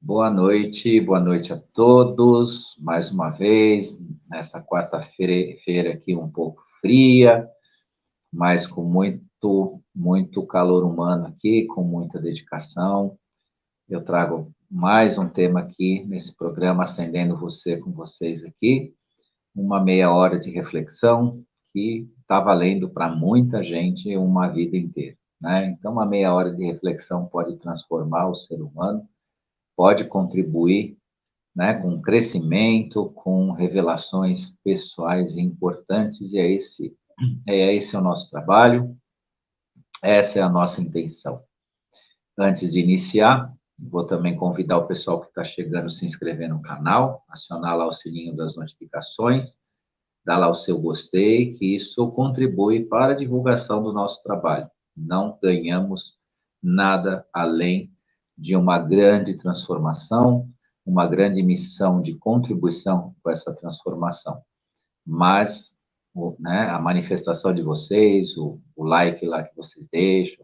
Boa noite a todos, mais uma vez, nessa quarta-feira aqui um pouco fria, mas com muito calor humano aqui, com muita dedicação. Eu trago mais um tema aqui nesse programa, Acendendo Você com vocês aqui, uma meia hora de reflexão que está valendo para muita gente uma vida inteira, né? Então, uma meia hora de reflexão pode transformar o ser humano, pode contribuir, né, com crescimento, com revelações pessoais importantes, e é esse o nosso trabalho, essa é a nossa intenção. Antes de iniciar, vou também convidar o pessoal que está chegando a se inscrever no canal, acionar lá o sininho das notificações, dar lá o seu gostei, que isso contribui para a divulgação do nosso trabalho. Não ganhamos nada além de uma grande transformação, uma grande missão de contribuição com essa transformação. Mas, né, a manifestação de vocês, o like lá que vocês deixam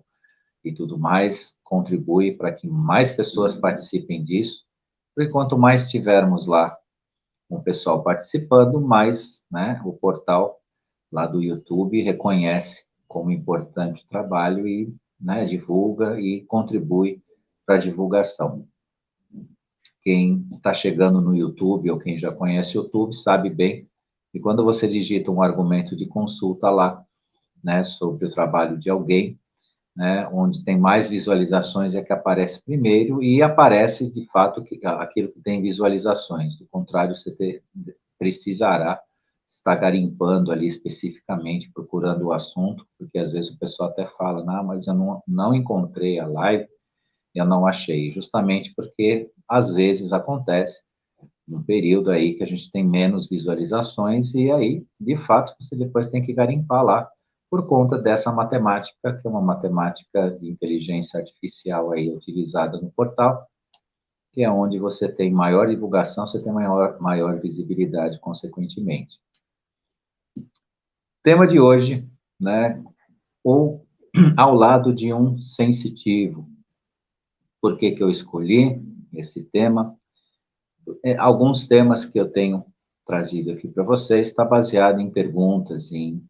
e tudo mais, contribui para que mais pessoas participem disso, porque quanto mais tivermos lá com o pessoal participando, mais, né, o portal lá do YouTube reconhece como importante o trabalho e, né, divulga e contribui para a divulgação. Quem está chegando no YouTube ou quem já conhece o YouTube sabe bem que quando você digita um argumento de consulta lá, né, sobre o trabalho de alguém, né, onde tem mais visualizações é que aparece primeiro e aparece de fato aquilo que tem visualizações. Do contrário, você precisará estar garimpando ali especificamente, procurando o assunto, porque às vezes o pessoal até fala, não, mas eu não encontrei a live, eu não achei, justamente porque às vezes acontece num período aí que a gente tem menos visualizações e aí, de fato, você depois tem que garimpar lá por conta dessa matemática, que é uma matemática de inteligência artificial aí utilizada no portal, que é onde você tem maior divulgação, você tem maior visibilidade, consequentemente. Tema de hoje, né, ou ao lado de um sensitivo. Por que que eu escolhi esse tema? Alguns temas que eu tenho trazido aqui para vocês está baseado em perguntas, em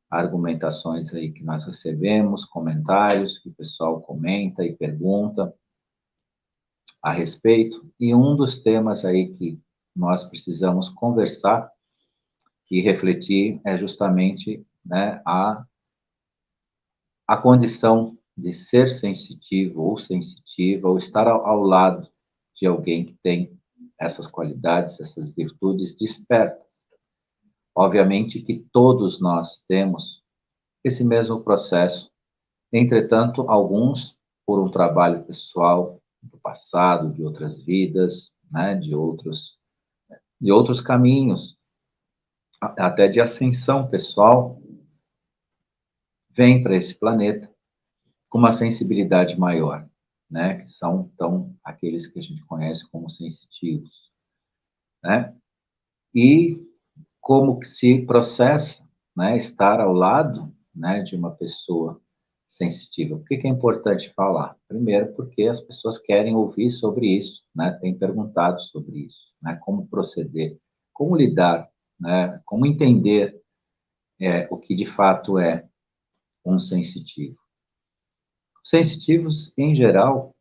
argumentações aí que nós recebemos, comentários que o pessoal comenta e pergunta a respeito. E um dos temas aí que nós precisamos conversar e refletir é justamente, né, a condição de ser sensitivo ou sensitiva, ou estar ao lado de alguém que tem essas qualidades, essas virtudes despertas. Obviamente que todos nós temos esse mesmo processo, entretanto, alguns por um trabalho pessoal do passado, de outras vidas, né, de outros caminhos, até de ascensão pessoal, vem para esse planeta com uma sensibilidade maior, né, que são, então, aqueles que a gente conhece como sensitivos, né, e como que se processa, né, estar ao lado, né, de uma pessoa sensitiva. Por que que é importante falar? Primeiro, porque as pessoas querem ouvir sobre isso, né, têm perguntado sobre isso, né, como proceder, como lidar, né, como entender o que de fato é um sensitivo. Sensitivos, em geral,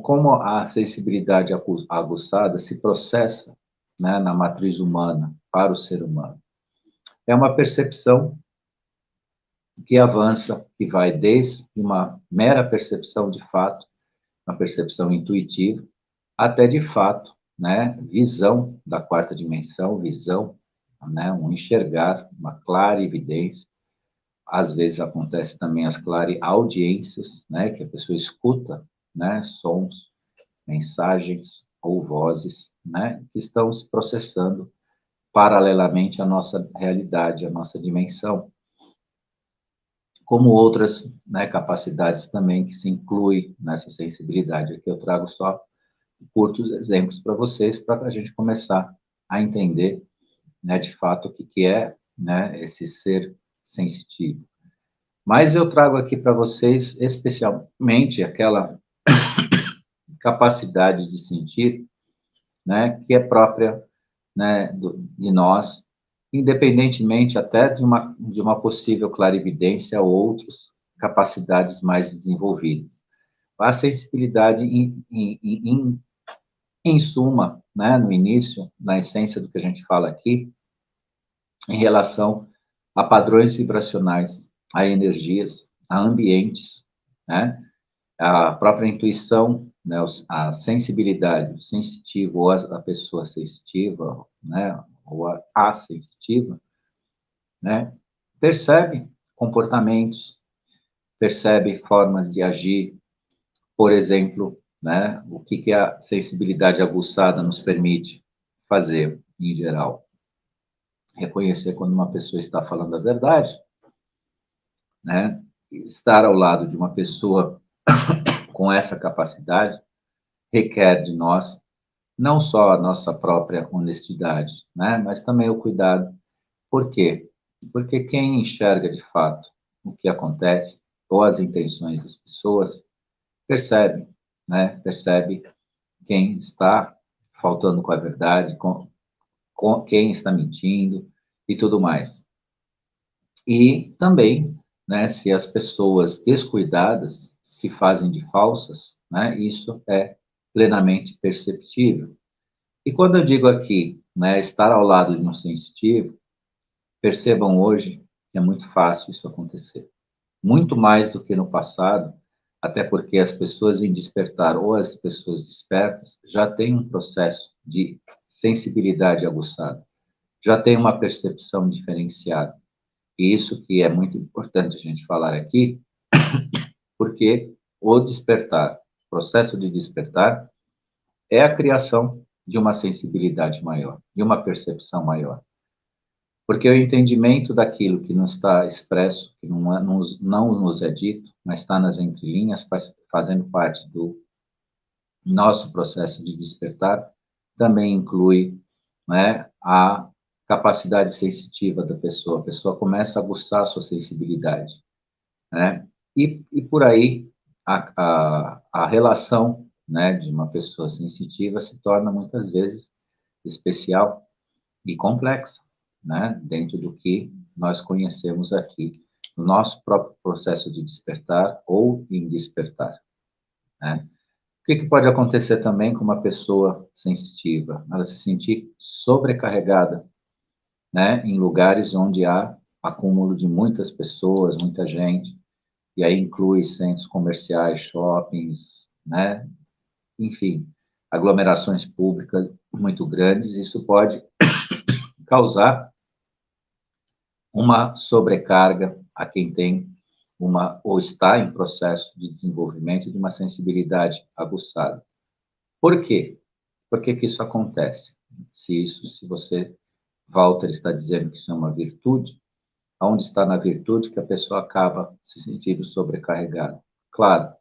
como a sensibilidade aguçada se processa, né, na matriz humana para o ser humano. É uma percepção que avança, que vai desde uma mera percepção de fato, uma percepção intuitiva, até de fato, né, visão da quarta dimensão, visão, né, um enxergar, uma clara evidência. Às vezes acontece também as clareaudiências, né, que a pessoa escuta, né, sons, mensagens ou vozes, né, que estão se processando paralelamente à nossa realidade, à nossa dimensão, como outras, né, capacidades também que se incluem nessa sensibilidade. Aqui eu trago só curtos exemplos para vocês, para a gente começar a entender, né, de fato o que é, né, esse ser sensitivo. Mas eu trago aqui para vocês especialmente aquela capacidade de sentir, né, que é própria, né, de nós, independentemente até de uma possível clarividência ou outras capacidades mais desenvolvidas. A sensibilidade, em suma, né, no início, na essência do que a gente fala aqui, em relação a padrões vibracionais, a energias, a ambientes, né, a própria intuição, né, a sensibilidade, o sensitivo, ou a pessoa sensitiva, né, ou a sensitiva, né, percebe comportamentos, percebe formas de agir, por exemplo, né, o que, que a sensibilidade aguçada nos permite fazer, em geral. Reconhecer quando uma pessoa está falando a verdade, né, estar ao lado de uma pessoa com essa capacidade requer de nós não só a nossa própria honestidade, né, mas também o cuidado. Por quê? Porque quem enxerga de fato o que acontece ou as intenções das pessoas percebe, né, percebe quem está faltando com a verdade, com quem está mentindo e tudo mais. E também, né, se as pessoas descuidadas se fazem de falsas, né, isso é plenamente perceptível. E quando eu digo aqui, né, estar ao lado de um sensitivo, percebam hoje que é muito fácil isso acontecer. Muito mais do que no passado, até porque as pessoas em despertar ou as pessoas despertas já têm um processo de sensibilidade aguçada, já têm uma percepção diferenciada. E isso que é muito importante a gente falar aqui, porque o despertar, o processo de despertar, é a criação de uma sensibilidade maior, de uma percepção maior. Porque o entendimento daquilo que não está expresso, que não nos é dito, mas está nas entrelinhas, fazendo parte do nosso processo de despertar, também inclui, né, a capacidade sensitiva da pessoa. A pessoa começa a aguçar a sua sensibilidade, né? E por aí a relação, né, de uma pessoa sensitiva se torna muitas vezes especial e complexa, né, dentro do que nós conhecemos aqui, no nosso próprio processo de despertar ou em despertar, né? O que, que pode acontecer também com uma pessoa sensitiva? Ela se sentir sobrecarregada, né, em lugares onde há acúmulo de muitas pessoas, muita gente, e aí inclui centros comerciais, shoppings, né, enfim, aglomerações públicas muito grandes. Isso pode causar uma sobrecarga a quem tem uma ou está em processo de desenvolvimento de uma sensibilidade aguçada. Por quê? Por que que isso acontece? Se você, Walter, está dizendo que isso é uma virtude, aonde está na virtude que a pessoa acaba se sentindo sobrecarregada? Claro,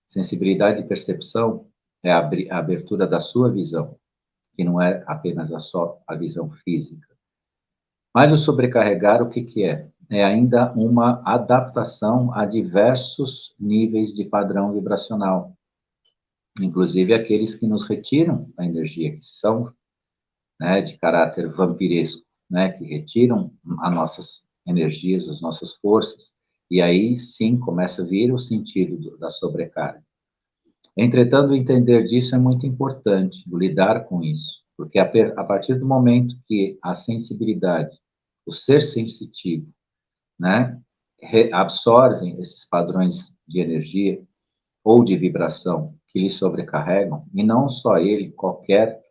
sensibilidade e percepção é a abertura da sua visão, que não é apenas só a visão física. Mas o sobrecarregar, o que que é? É ainda uma adaptação a diversos níveis de padrão vibracional, inclusive aqueles que nos retiram a energia, que são, né, de caráter vampiresco, né, que retiram as nossas energias, as nossas forças, e aí sim começa a vir o sentido da sobrecarga. Entretanto, entender disso é muito importante, lidar com isso, porque a partir do momento que a sensibilidade, o ser sensitivo, né, absorvem esses padrões de energia ou de vibração que lhe sobrecarregam, e não só ele, qualquer,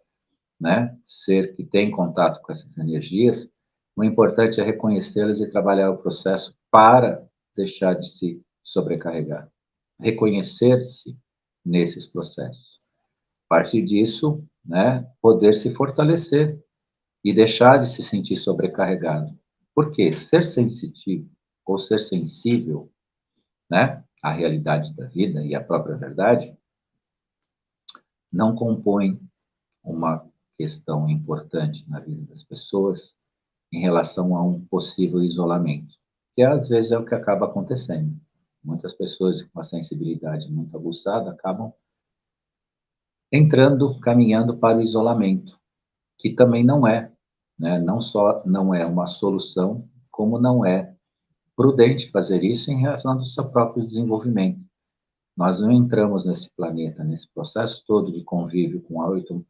né, ser que tem contato com essas energias, o importante é reconhecê-las e trabalhar o processo para deixar de se sobrecarregar. Reconhecer-se nesses processos. A partir disso, né, poder se fortalecer e deixar de se sentir sobrecarregado. Por quê? Ser sensitivo ou ser sensível, né, à realidade da vida e à própria verdade, não compõe uma questão importante na vida das pessoas em relação a um possível isolamento, que às vezes é o que acaba acontecendo. Muitas pessoas com a sensibilidade muito aguçada acabam entrando, caminhando para o isolamento, que também não é, né, não só não é uma solução, como não é prudente fazer isso em razão do seu próprio desenvolvimento. Nós não entramos nesse planeta, nesse processo todo de convívio com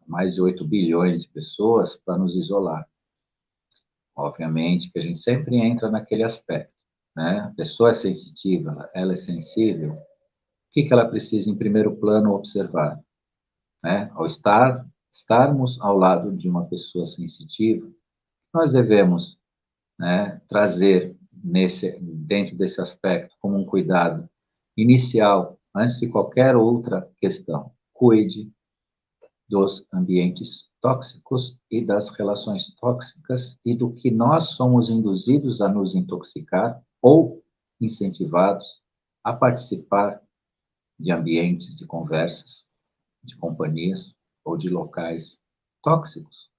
mais de 8 bilhões de pessoas para nos isolar. Obviamente que a gente sempre entra naquele aspecto, né? A pessoa é sensitiva, ela é sensível. O que ela precisa, em primeiro plano, observar? Né? Ao estarmos ao lado de uma pessoa sensitiva, nós devemos, né, trazer dentro desse aspecto como um cuidado inicial, antes de qualquer outra questão. Cuide dos ambientes tóxicos e das relações tóxicas e do que nós somos induzidos a nos intoxicar ou incentivados a participar de ambientes, de conversas, de companhias ou de locais tóxicos.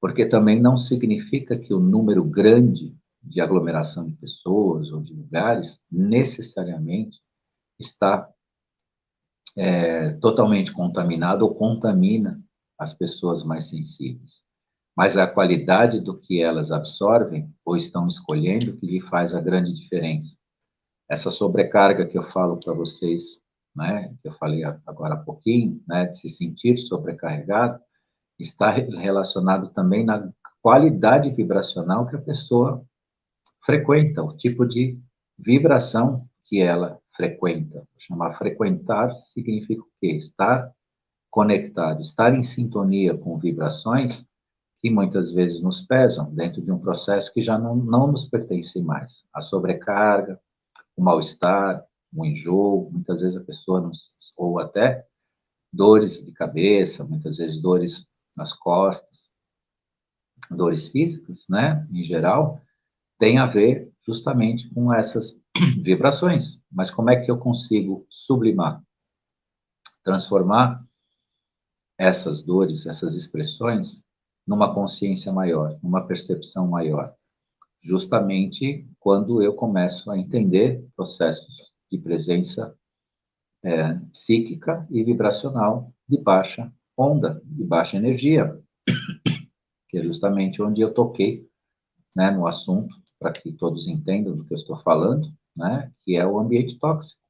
Porque também não significa que o número grande de aglomeração de pessoas ou de lugares necessariamente está totalmente contaminado ou contamina as pessoas mais sensíveis. Mas a qualidade do que elas absorvem ou estão escolhendo que lhe faz a grande diferença. Essa sobrecarga que eu falo para vocês, né, que eu falei agora há pouquinho, né, de se sentir sobrecarregado, está relacionado também na qualidade vibracional que a pessoa frequenta, o tipo de vibração que ela frequenta. Vou chamar frequentar significa o quê? Estar conectado, estar em sintonia com vibrações que muitas vezes nos pesam dentro de um processo que já não nos pertence mais. A sobrecarga, o mal-estar, o enjoo, muitas vezes a pessoa, ou até dores de cabeça, muitas vezes dores nas costas, dores físicas, né, em geral, tem a ver justamente com essas vibrações. Mas como é que eu consigo sublimar, transformar essas dores, essas expressões, numa consciência maior, numa percepção maior? Justamente quando eu começo a entender processos de presença psíquica e vibracional de baixa onda, de baixa energia, que é justamente onde eu toquei, né, no assunto, para que todos entendam do que eu estou falando, né, que é o ambiente tóxico,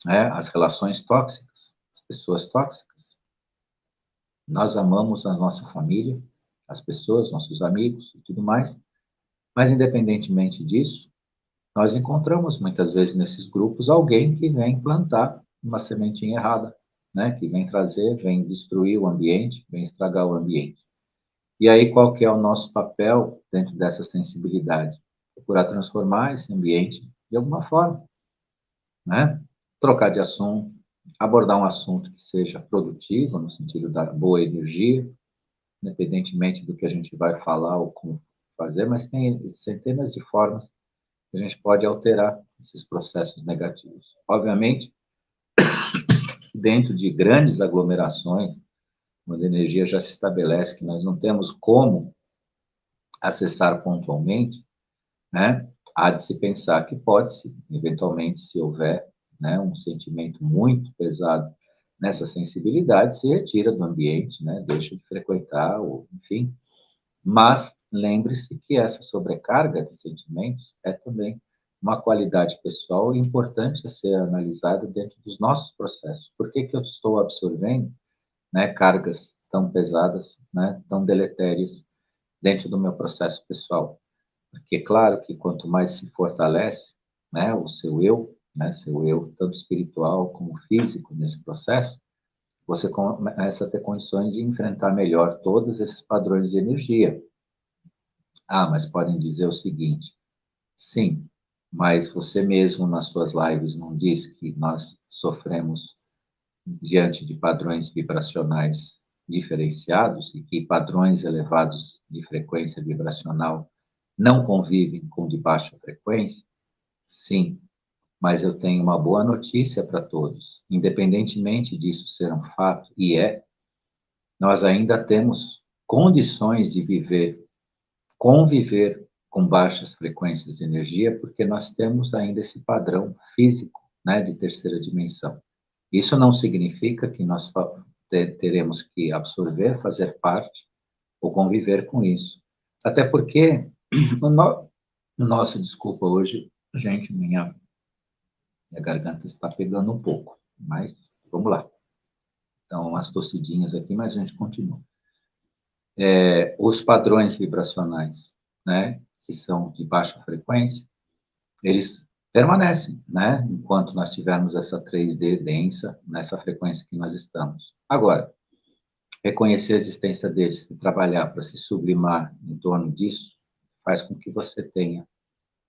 né, as relações tóxicas, as pessoas tóxicas. Nós amamos a nossa família, as pessoas, nossos amigos e tudo mais, mas independentemente disso, nós encontramos muitas vezes nesses grupos alguém que vem plantar uma sementinha errada, né, que vem trazer, vem destruir o ambiente, vem estragar o ambiente. E aí, qual que é o nosso papel dentro dessa sensibilidade? Procurar transformar esse ambiente de alguma forma, né? Trocar de assunto, abordar um assunto que seja produtivo, no sentido da boa energia, independentemente do que a gente vai falar ou como fazer, mas tem centenas de formas que a gente pode alterar esses processos negativos. Obviamente, dentro de grandes aglomerações, quando a energia já se estabelece, que nós não temos como acessar pontualmente, né? Há de se pensar que pode-se, eventualmente, se houver, né, um sentimento muito pesado nessa sensibilidade, se retira do ambiente, né, deixa de frequentar, ou, enfim. Mas lembre-se que essa sobrecarga de sentimentos é também uma qualidade pessoal importante a ser analisada dentro dos nossos processos. Por que eu estou absorvendo, né, cargas tão pesadas, né, tão deletérias dentro do meu processo pessoal? Porque, claro, que quanto mais se fortalece, né, o seu eu, né, seu eu, tanto espiritual como físico, nesse processo, você começa a ter condições de enfrentar melhor todos esses padrões de energia. Ah, mas podem dizer o seguinte: sim, mas você mesmo nas suas lives não diz que nós sofremos diante de padrões vibracionais diferenciados e que padrões elevados de frequência vibracional não convivem com de baixa frequência? Sim, mas eu tenho uma boa notícia para todos. Independentemente disso ser um fato, e nós ainda temos condições de conviver com baixas frequências de energia, porque nós temos ainda esse padrão físico, né, de terceira dimensão. Isso não significa que nós teremos que absorver, fazer parte ou conviver com isso. Até porque nosso, desculpa, hoje, gente, minha garganta está pegando um pouco, mas vamos lá. Então, umas tossidinhas aqui, mas a gente continua. Os padrões vibracionais, né, que são de baixa frequência, eles permanecem, né, enquanto nós tivermos essa 3D densa, nessa frequência que nós estamos. Agora, reconhecer a existência deles e trabalhar para se sublimar em torno disso, faz com que você tenha,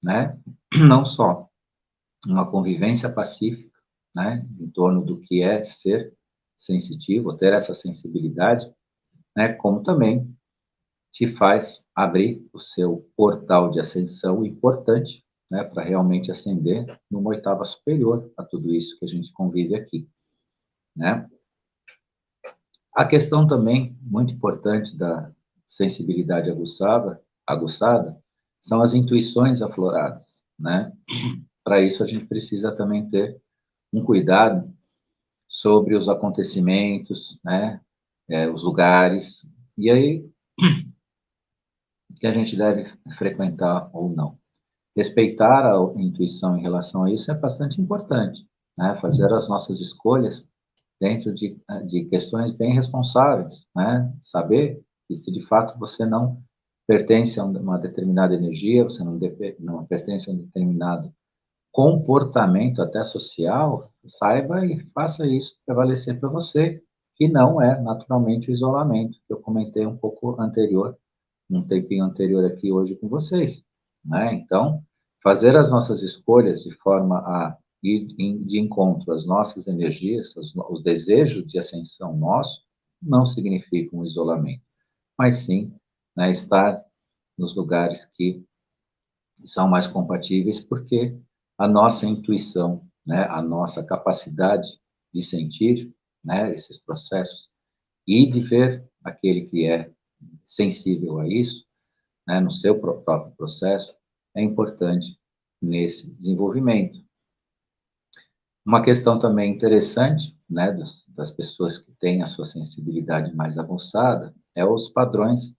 né, não só uma convivência pacífica, né, em torno do que é ser sensitivo, ter essa sensibilidade, né, como também te faz abrir o seu portal de ascensão importante, né, para realmente ascender numa oitava superior a tudo isso que a gente convive aqui, né? A questão também muito importante da sensibilidade aguçada são as intuições afloradas, né? Para isso a gente precisa também ter um cuidado sobre os acontecimentos, né? Os lugares, e aí que a gente deve frequentar ou não. Respeitar a intuição em relação a isso é bastante importante, né? Fazer as nossas escolhas dentro de questões bem responsáveis, né? Saber que se de fato você não pertence a uma determinada energia, você não pertence a um determinado comportamento até social, saiba e faça isso prevalecer para você, que não é naturalmente o isolamento, que eu comentei um pouco anterior, um tempinho anterior aqui hoje com vocês, né? Então, fazer as nossas escolhas de forma a ir de encontro às nossas energias, os desejos de ascensão nosso, não significa um isolamento, mas sim, né, estar nos lugares que são mais compatíveis, porque a nossa intuição, né, a nossa capacidade de sentir, né, esses processos e de ver aquele que é sensível a isso, né, no seu próprio processo, é importante nesse desenvolvimento. Uma questão também interessante, né, das pessoas que têm a sua sensibilidade mais avançada, é os padrões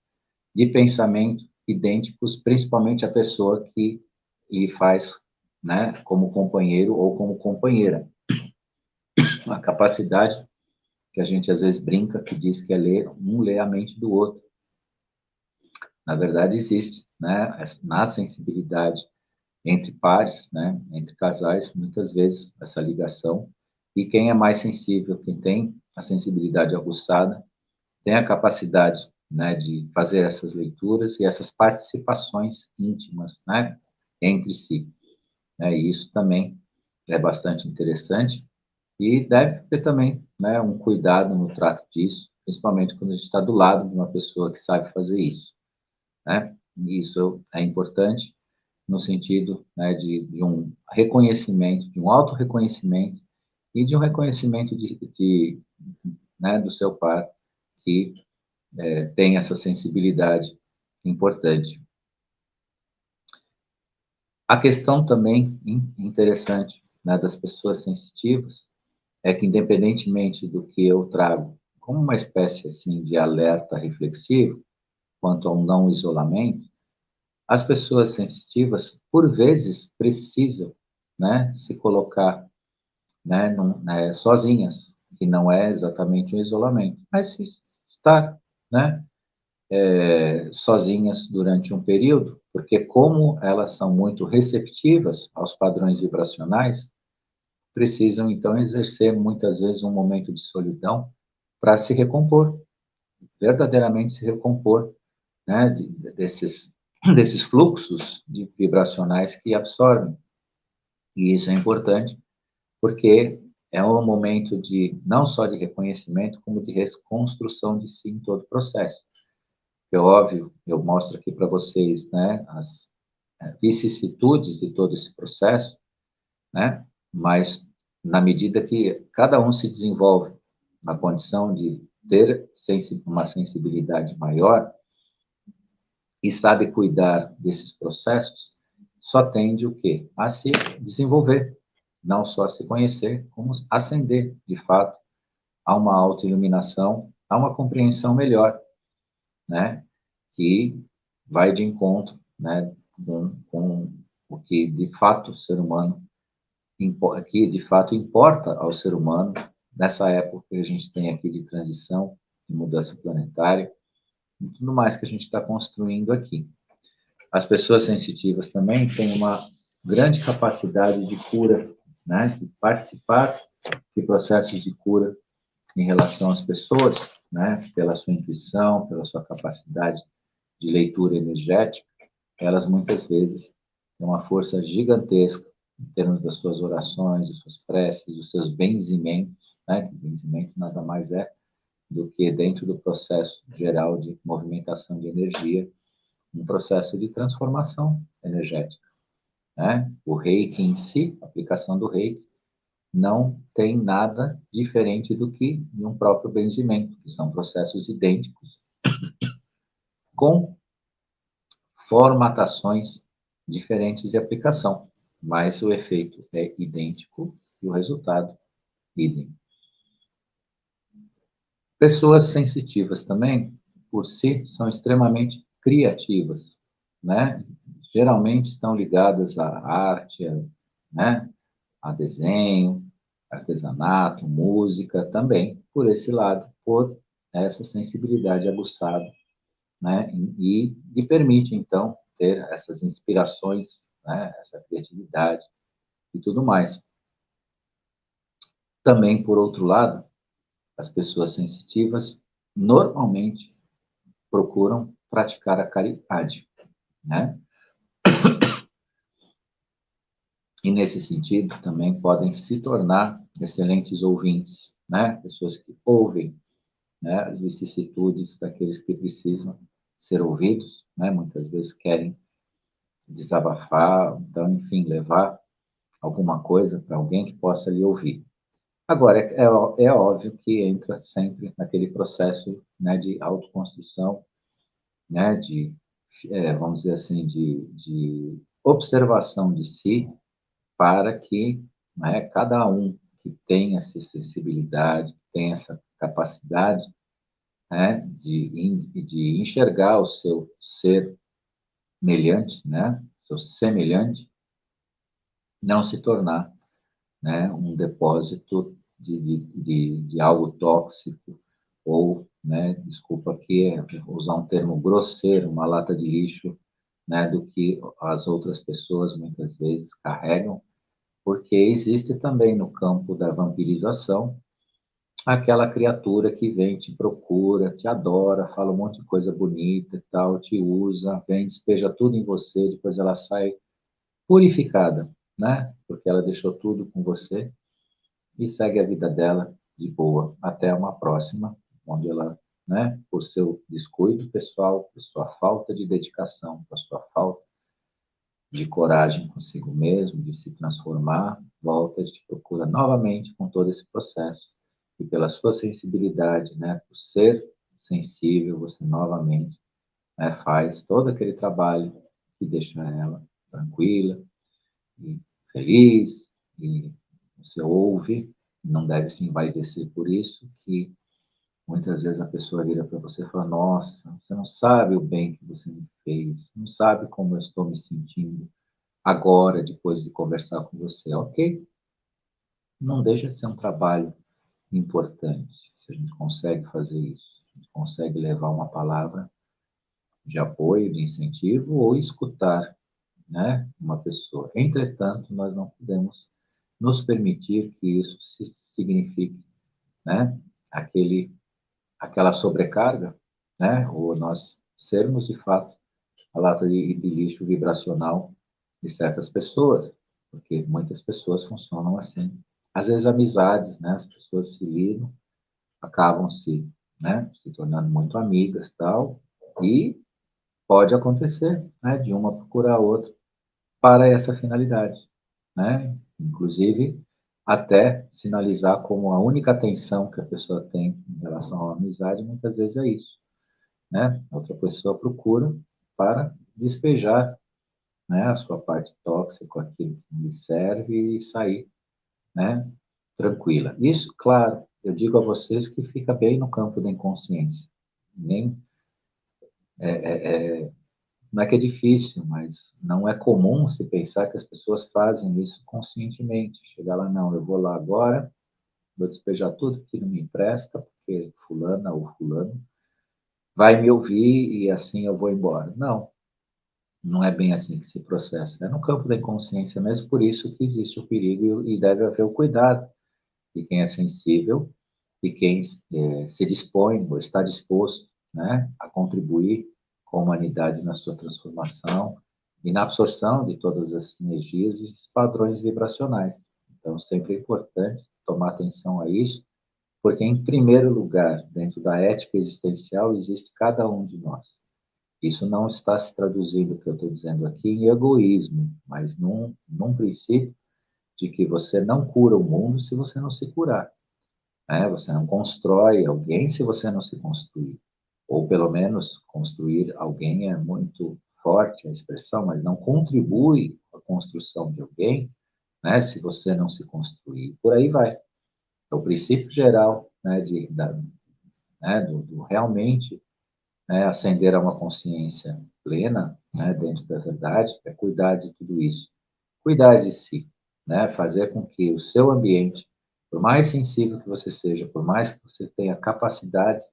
de pensamento idênticos, principalmente a pessoa que lhe faz, né, como companheiro ou como companheira. A capacidade que a gente às vezes brinca, que diz que é ler, um lê a mente do outro. Na verdade, existe, né, na sensibilidade entre pares, né, entre casais, muitas vezes essa ligação. E quem é mais sensível, quem tem a sensibilidade aguçada, tem a capacidade, né, de fazer essas leituras e essas participações íntimas, né, entre si. E isso também é bastante interessante e deve ter também, né, um cuidado no trato disso, principalmente quando a gente está do lado de uma pessoa que sabe fazer isso, né? E isso é importante no sentido, né, de um reconhecimento, de um auto-reconhecimento e de um reconhecimento né, do seu par que tem essa sensibilidade importante. A questão também interessante, né, das pessoas sensitivas é que, independentemente do que eu trago como uma espécie assim de alerta reflexivo quanto ao não isolamento, as pessoas sensitivas, por vezes, precisam, né, se colocar, né, sozinhas, que não é exatamente um isolamento, mas se estar, né, sozinhas durante um período, porque como elas são muito receptivas aos padrões vibracionais, precisam então exercer muitas vezes um momento de solidão para se recompor, verdadeiramente se recompor, né, desses fluxos vibracionais que absorvem. E isso é importante porque é um momento de não só de reconhecimento, como de reconstrução de si em todo o processo. É óbvio, eu mostro aqui para vocês, né, as vicissitudes de todo esse processo, né, mas na medida que cada um se desenvolve na condição de ter uma sensibilidade maior e sabe cuidar desses processos, só tende o quê? A se desenvolver, não só a se conhecer, como ascender, de fato, há uma autoiluminação, há uma compreensão melhor, né? Que vai de encontro, né? Com o que de fato o ser humano, que de fato importa ao ser humano nessa época que a gente tem aqui de transição, de mudança planetária, e tudo mais que a gente está construindo aqui. As pessoas sensitivas também têm uma grande capacidade de cura, né? De participar de processos de cura em relação às pessoas, né? Pela sua intuição, pela sua capacidade de leitura energética, elas muitas vezes têm uma força gigantesca em termos das suas orações, das suas preces, dos seus benzimentos, né? Que benzimento nada mais é do que dentro do processo geral de movimentação de energia, um processo de transformação energética, né? O reiki em si, a aplicação do reiki, não tem nada diferente do que um próprio benzimento, que são processos idênticos, com formatações diferentes de aplicação, mas o efeito é idêntico e o resultado idem. Pessoas sensitivas também, por si, são extremamente criativas, né? Geralmente estão ligadas à arte, né? A desenho, artesanato, música, também por esse lado, por essa sensibilidade aguçada, né? E permite, então, ter essas inspirações, né? Essa criatividade e tudo mais. Também, por outro lado, as pessoas sensitivas normalmente procuram praticar a caridade, né? E nesse sentido também podem se tornar excelentes ouvintes, né? Pessoas que ouvem, né, as vicissitudes daqueles que precisam ser ouvidos, né? Muitas vezes querem desabafar, então, enfim, levar alguma coisa para alguém que possa lhe ouvir. Agora, é óbvio que entra sempre naquele processo, né, de autoconstrução, né, vamos dizer assim, de observação de si, para que, né, cada um que tem essa sensibilidade, tem essa capacidade, né, de enxergar o seu ser semelhante, né, seu semelhante, não se tornar, né, um depósito de algo tóxico ou, né, desculpa aqui, usar um termo grosseiro, uma lata de lixo, né, do que as outras pessoas muitas vezes carregam, porque existe também no campo da vampirização aquela criatura que vem, te procura, te adora, fala um monte de coisa bonita e tal, te usa, vem, despeja tudo em você, depois ela sai purificada, né? Porque ela deixou tudo com você e segue a vida dela de boa, até uma próxima, onde ela, né, por seu descuido pessoal, por sua falta de dedicação, por sua falta de coragem consigo mesmo, de se transformar, volta e te procura novamente com todo esse processo. E pela sua sensibilidade, né, por ser sensível, você novamente, né, faz todo aquele trabalho que deixa ela tranquila e feliz, e você ouve, não deve se envaidecer por isso, que muitas vezes a pessoa vira para você e fala: Nossa, você não sabe o bem que você me fez, não sabe como eu estou me sentindo agora, depois de conversar com você. Ok, não deixa de ser um trabalho importante. Se a gente consegue fazer isso, a gente consegue levar uma palavra de apoio, de incentivo ou escutar, né, uma pessoa. Entretanto, nós não podemos nos permitir que isso signifique, né, aquela sobrecarga, né, ou nós sermos de fato a lata de lixo vibracional de certas pessoas, porque muitas pessoas funcionam assim. Às vezes amizades, né, as pessoas se ligam, acabam se tornando muito amigas, tal, e pode acontecer, né, de uma procurar a outra para essa finalidade, né? Inclusive até sinalizar como a única atenção que a pessoa tem em relação à amizade, muitas vezes é isso, né? A outra pessoa procura para despejar, né, a sua parte tóxica, aquilo que lhe serve e sair, né, tranquila. Isso, claro, eu digo a vocês que fica bem no campo da inconsciência. Nem, não é que é difícil, mas não é comum se pensar que as pessoas fazem isso conscientemente. Chegar lá, não, eu vou lá agora, vou despejar tudo que não me empresta, porque fulana ou fulano vai me ouvir e assim eu vou embora. Não, não é bem assim que se processa. É no campo da inconsciência mesmo, por isso que existe o perigo e deve haver o cuidado de quem é sensível e quem se dispõe ou está disposto, né, a contribuir com a humanidade na sua transformação e na absorção de todas essas energias e esses padrões vibracionais. Então, sempre é importante tomar atenção a isso, porque, em primeiro lugar, dentro da ética existencial, existe cada um de nós. Isso não está se traduzindo, o que eu estou dizendo aqui, em egoísmo, mas num princípio de que você não cura o mundo se você não se curar. Né? Você não constrói alguém se você não se construir. Ou, pelo menos, construir alguém é muito forte a expressão, mas não contribui com a construção de alguém, né, se você não se construir. Por aí vai. É o princípio geral, né, do realmente, né, ascender a uma consciência plena, né, dentro da verdade, é cuidar de tudo isso. Cuidar de si, né, fazer com que o seu ambiente, por mais sensível que você seja, por mais que você tenha capacidade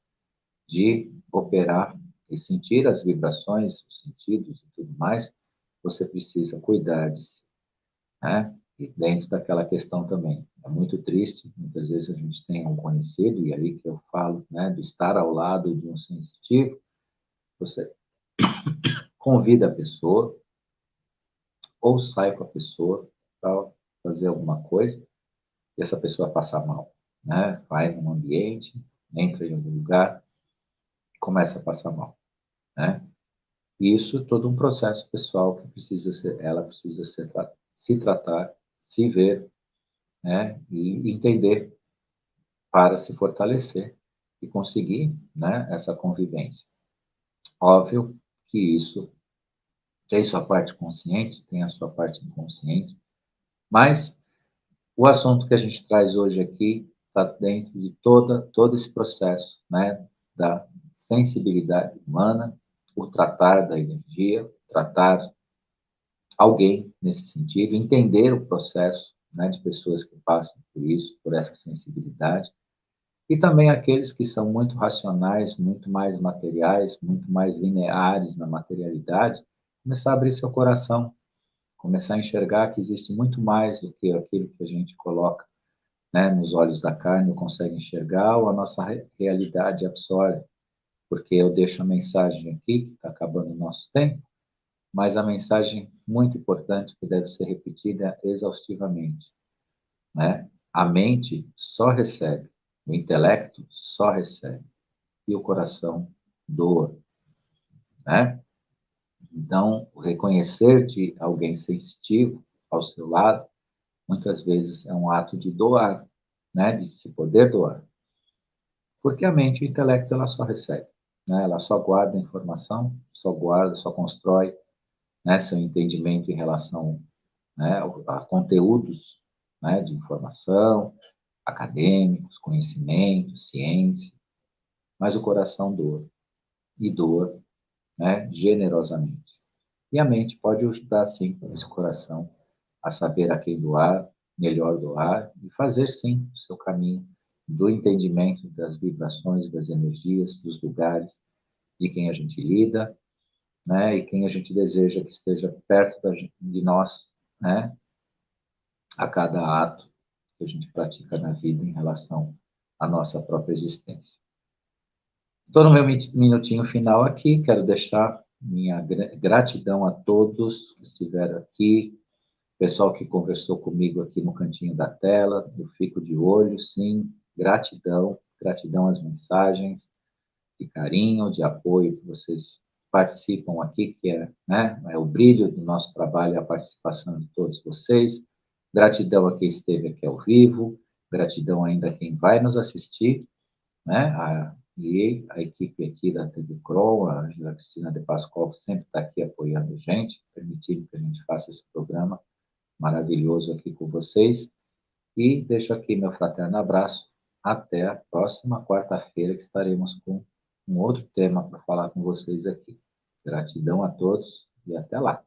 de operar e sentir as vibrações, os sentidos e tudo mais, você precisa cuidar de si, né? E dentro daquela questão também, é muito triste, muitas vezes a gente tem um conhecido, e aí que eu falo, né, de estar ao lado de um sensitivo, você convida a pessoa, ou sai com a pessoa para fazer alguma coisa, e essa pessoa passa mal, né? Vai num ambiente, entra em algum lugar, começa a passar mal, né? E isso é todo um processo pessoal que precisa ser, ela precisa ser, se tratar, se ver, né? E entender para se fortalecer e conseguir, né, essa convivência. Óbvio que isso tem sua parte consciente, tem a sua parte inconsciente, mas o assunto que a gente traz hoje aqui está dentro de todo esse processo, né, da sensibilidade humana, o tratar da energia, tratar alguém nesse sentido, entender o processo, né, de pessoas que passam por isso, por essa sensibilidade, e também aqueles que são muito racionais, muito mais materiais, muito mais lineares na materialidade, começar a abrir seu coração, começar a enxergar que existe muito mais do que aquilo que a gente coloca, né, nos olhos da carne, consegue enxergar, ou a nossa realidade absorve. Porque eu deixo a mensagem aqui, que está acabando o nosso tempo, mas a mensagem muito importante que deve ser repetida exaustivamente, né? A mente só recebe, o intelecto só recebe, e o coração doa, né? Então, o reconhecer de alguém sensitivo ao seu lado, muitas vezes é um ato de doar, né? De se poder doar. Porque a mente e o intelecto, ela só recebe, né? Ela só guarda a informação, só guarda, só constrói, né, seu entendimento em relação, né, a conteúdos, né, de informação, acadêmicos, conhecimento, ciência, mas o coração doa, e doa, né, generosamente. E a mente pode ajudar, sim, esse coração a saber a quem doar, melhor doar, e fazer, sim, o seu caminho do entendimento das vibrações, das energias, dos lugares, de quem a gente lida, né, e quem a gente deseja que esteja perto de nós, né, a cada ato que a gente pratica na vida em relação à nossa própria existência. Estou no meu minutinho final aqui, quero deixar minha gratidão a todos que estiveram aqui, pessoal que conversou comigo aqui no cantinho da tela, eu fico de olho, sim, gratidão, gratidão às mensagens de carinho, de apoio que vocês participam aqui, que é, né, é o brilho do nosso trabalho, a participação de todos vocês. Gratidão a quem esteve aqui ao vivo, gratidão ainda a quem vai nos assistir, né? E a equipe aqui da TV Crow, a Angela Cristina de Pascoal, sempre está aqui apoiando a gente, permitindo que a gente faça esse programa maravilhoso aqui com vocês. E deixo aqui meu fraterno abraço até a próxima quarta-feira, que estaremos com um outro tema para falar com vocês aqui. Gratidão a todos e até lá.